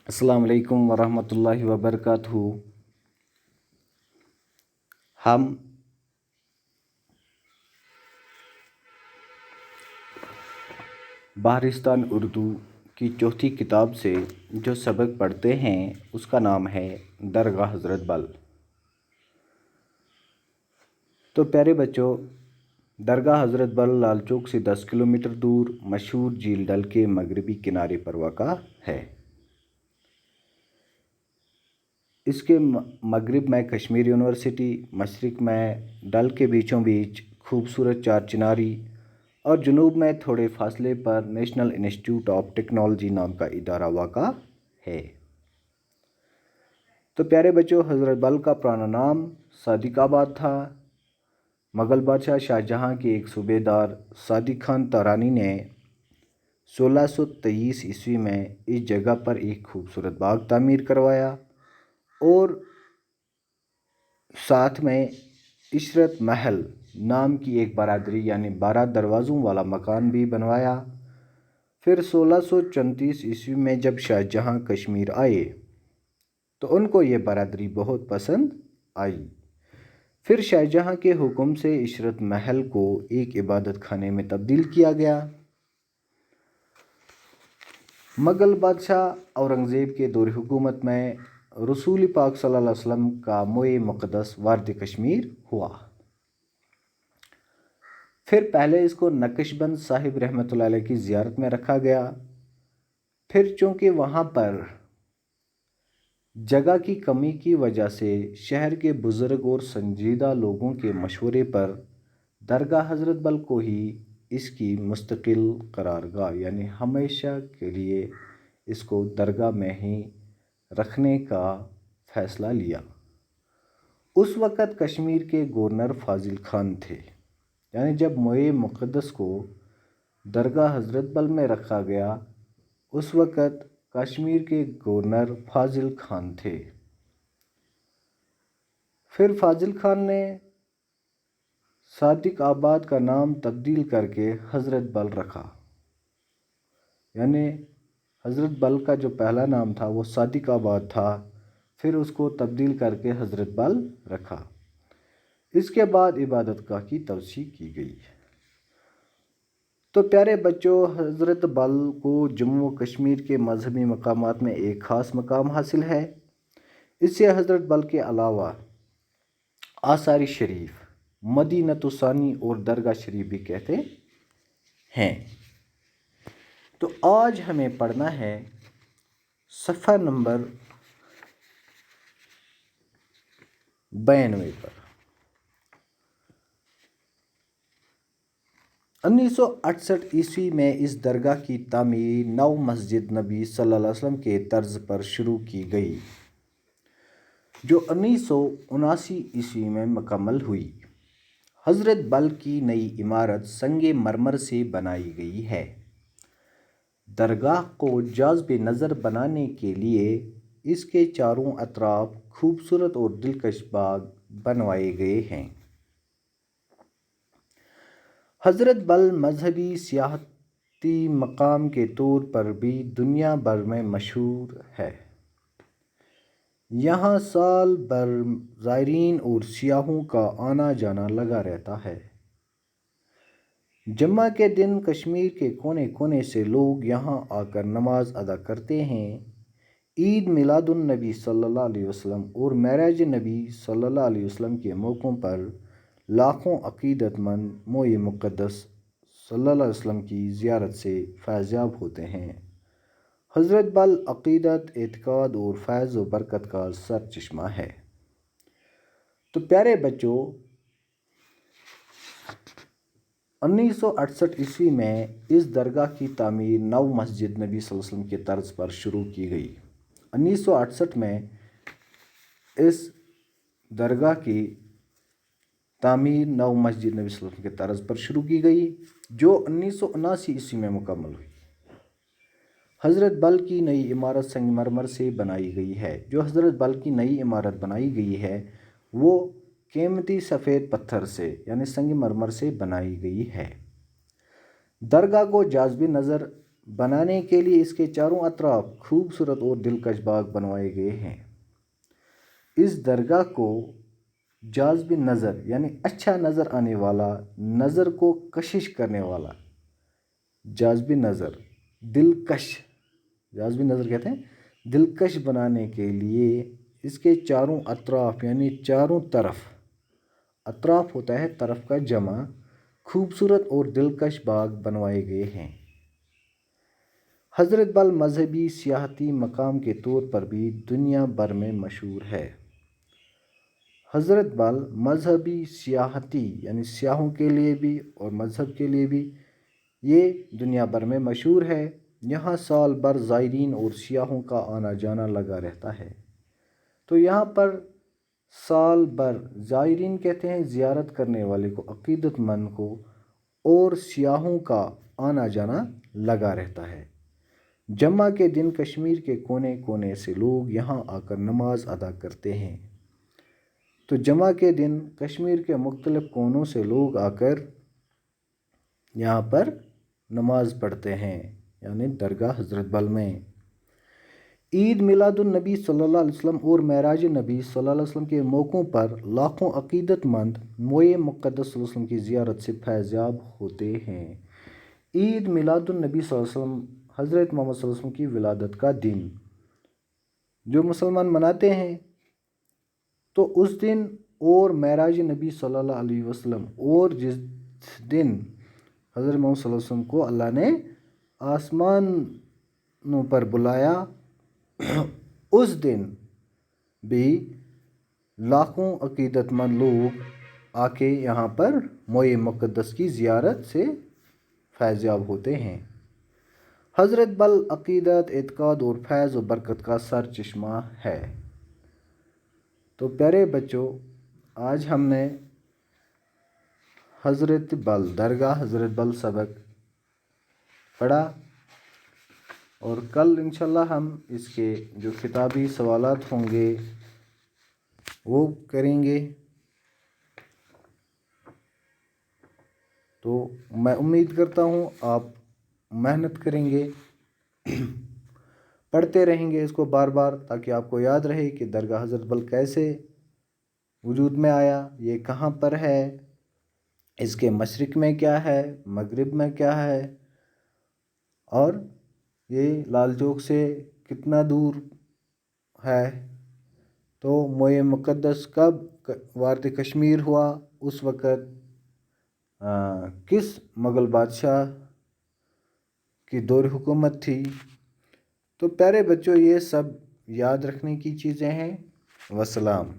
السلام علیکم ورحمۃ اللہ وبرکاتہ۔ ہم بہارستان اردو کی چوتھی کتاب سے جو سبق پڑھتے ہیں اس کا نام ہے درگاہ حضرت بل۔ تو پیارے بچوں، درگاہ حضرت بل لال چوک سے 10 کلومیٹر دور مشہور جھیل ڈل کے مغربی کنارے پر واقع ہے۔ اس کے مغرب میں کشمیر یونیورسٹی، مشرق میں ڈل کے بیچوں بیچ خوبصورت چار چناری اور جنوب میں تھوڑے فاصلے پر نیشنل انسٹیٹیوٹ آف ٹیکنالوجی نام کا ادارہ واقع ہے۔ تو پیارے بچوں، حضرت بل کا پرانا نام صادق آباد تھا۔ مغل بادشاہ شاہ جہاں کے ایک صوبیدار صادق خان تارانی نے 1623 عیسوی میں اس جگہ پر ایک خوبصورت باغ تعمیر کروایا اور ساتھ میں عشرت محل نام کی ایک برادری یعنی 12 دروازوں والا مکان بھی بنوایا۔ پھر 1634 عیسوی میں جب شاہ جہاں کشمیر آئے تو ان کو یہ برادری بہت پسند آئی۔ پھر شاہ جہاں کے حکم سے عشرت محل کو ایک عبادت خانے میں تبدیل کیا گیا۔ مغل بادشاہ اورنگزیب کے دور حکومت میں رسول پاک صلی اللہ علیہ وسلم کا موئے مقدس وارد کشمیر ہوا۔ پھر پہلے اس کو نقش بند صاحب رحمۃ اللہ علیہ کی زیارت میں رکھا گیا۔ پھر چونکہ وہاں پر جگہ کی کمی کی وجہ سے شہر کے بزرگ اور سنجیدہ لوگوں کے مشورے پر درگاہ حضرت بل کو ہی اس کی مستقل قرارگاہ یعنی ہمیشہ کے لیے اس کو درگاہ میں ہی رکھنے کا فیصلہ لیا۔ اس وقت کشمیر کے گورنر فاضل خان تھے، یعنی جب موئے مقدس کو درگاہ حضرت بل میں رکھا گیا اس وقت کشمیر کے گورنر فاضل خان تھے۔ پھر فاضل خان نے صادق آباد کا نام تبدیل کر کے حضرت بل رکھا، یعنی حضرت بل کا جو پہلا نام تھا وہ صادق آباد تھا، پھر اس کو تبدیل کر کے حضرت بل رکھا۔ اس کے بعد عبادت گاہ کی توسیع کی گئی۔ تو پیارے بچوں، حضرت بل کو جموں و کشمیر کے مذہبی مقامات میں ایک خاص مقام حاصل ہے۔ اس سے حضرت بل کے علاوہ آثار شریف، مدینہ ثانی اور درگاہ شریف بھی کہتے ہیں۔ تو آج ہمیں پڑھنا ہے صفحہ نمبر 92 پر۔ 1968 عیسوی میں اس درگاہ کی تعمیر نو مسجد نبی صلی اللہ علیہ وسلم کے طرز پر شروع کی گئی، جو 1979 عیسوی میں مکمل ہوئی۔ حضرت بل کی نئی عمارت سنگ مرمر سے بنائی گئی ہے۔ درگاہ کو جاذب نظر بنانے کے لیے اس کے چاروں اطراف خوبصورت اور دلکش باغ بنوائے گئے ہیں۔ حضرت بل مذہبی سیاحتی مقام کے طور پر بھی دنیا بھر میں مشہور ہے۔ یہاں سال بھر زائرین اور سیاحوں کا آنا جانا لگا رہتا ہے۔ جمعہ کے دن کشمیر کے کونے کونے سے لوگ یہاں آ کر نماز ادا کرتے ہیں۔ عید میلاد النبی صلی اللہ علیہ وسلم اور معراج نبی صلی اللہ علیہ وسلم کے موقعوں پر لاکھوں عقیدت مند موئے مقدس صلی اللہ علیہ وسلم کی زیارت سے فیض یاب ہوتے ہیں۔ حضرت بل عقیدت، اعتقاد اور فیض و برکت کا سر چشمہ ہے۔ تو پیارے بچوں، 1968 عیسوی میں اس درگاہ کی تعمیر نو مسجد نبی صلی اللہ علیہ وسلم کے طرز پر شروع کی گئی۔ 1968 میں اس درگاہ کی تعمیر نو مسجد نبی صلی اللہ علیہ وسلم کے طرز پر شروع کی گئی، جو 1979 عیسوی میں مکمل ہوئی۔ حضرت بل کی نئی عمارت سنگ مرمر سے بنائی گئی ہے۔ جو حضرت بل کی نئی عمارت بنائی گئی ہے وہ قیمتی سفید پتھر سے یعنی سنگ مرمر سے بنائی گئی ہے۔ درگاہ کو جاذب نظر بنانے کے لیے اس کے چاروں اطراف خوبصورت اور دلکش باغ بنوائے گئے ہیں۔ اس درگاہ کو جاذب نظر یعنی اچھا نظر آنے والا، نظر کو کشش کرنے والا، جاذب نظر، دلکش، جاذب نظر کہتے ہیں دلکش بنانے کے لیے اس کے چاروں اطراف یعنی چاروں طرف، اطراف ہوتا ہے طرف کا جمع، خوبصورت اور دلکش باغ بنوائے گئے ہیں۔ حضرت بل مذہبی سیاحتی مقام کے طور پر بھی دنیا بھر میں مشہور ہے۔ حضرت بل مذہبی سیاحتی یعنی سیاحوں کے لیے بھی اور مذہب کے لیے بھی یہ دنیا بھر میں مشہور ہے۔ یہاں سال بھر زائرین اور سیاحوں کا آنا جانا لگا رہتا ہے۔ تو یہاں پر سال بھر زائرین کہتے ہیں زیارت کرنے والے کو، عقیدت مند کو، اور سیاحوں کا آنا جانا لگا رہتا ہے۔ جمعہ کے دن کشمیر کے کونے کونے سے لوگ یہاں آ کر نماز ادا کرتے ہیں۔ تو جمعہ کے دن کشمیر کے مختلف کونوں سے لوگ آ کر یہاں پر نماز پڑھتے ہیں، یعنی درگاہ حضرت بل میں۔ عید میلاد النبی صلی اللہ علیہ وسلم اور معراج نبی صلی اللہ علیہ وسلم کے موقعوں پر لاکھوں عقیدت مند موئے مقدس صلی اللہ علیہ وسلم کی زیارت سے فیض یاب ہوتے ہیں۔ عید میلاد النبی صلی اللہ علیہ وسلم حضرت محمد صلی اللہ علیہ وسلم کی ولادت کا دن جو مسلمان مناتے ہیں، تو اس دن اور معراج نبی صلی اللہ علیہ وسلم، اور جس دن حضرت محمد صلی اللہ علیہ وسلم کو اللہ نے آسمانوں پر بلایا، اس دن بھی لاکھوں عقیدت مند لوگ آ کے یہاں پر موئے مقدس کی زیارت سے فیض یاب ہوتے ہیں۔ حضرت بل عقیدت، اعتقاد اور فیض و برکت کا سر چشمہ ہے۔ تو پیارے بچوں، آج ہم نے حضرت بل، درگاہ حضرت بل سبق پڑھا، اور کل انشاءاللہ ہم اس کے جو کتابی سوالات ہوں گے وہ کریں گے۔ تو میں امید کرتا ہوں آپ محنت کریں گے، پڑھتے رہیں گے اس کو بار بار، تاکہ آپ کو یاد رہے کہ درگاہ حضرت بل کیسے وجود میں آیا، یہ کہاں پر ہے، اس کے مشرق میں کیا ہے، مغرب میں کیا ہے، اور یہ لال چوک سے کتنا دور ہے۔ تو موئے مقدس کب وارد کشمیر ہوا، اس وقت کس مغل بادشاہ کی دور حکومت تھی۔ تو پیارے بچوں، یہ سب یاد رکھنے کی چیزیں ہیں۔ وسلام۔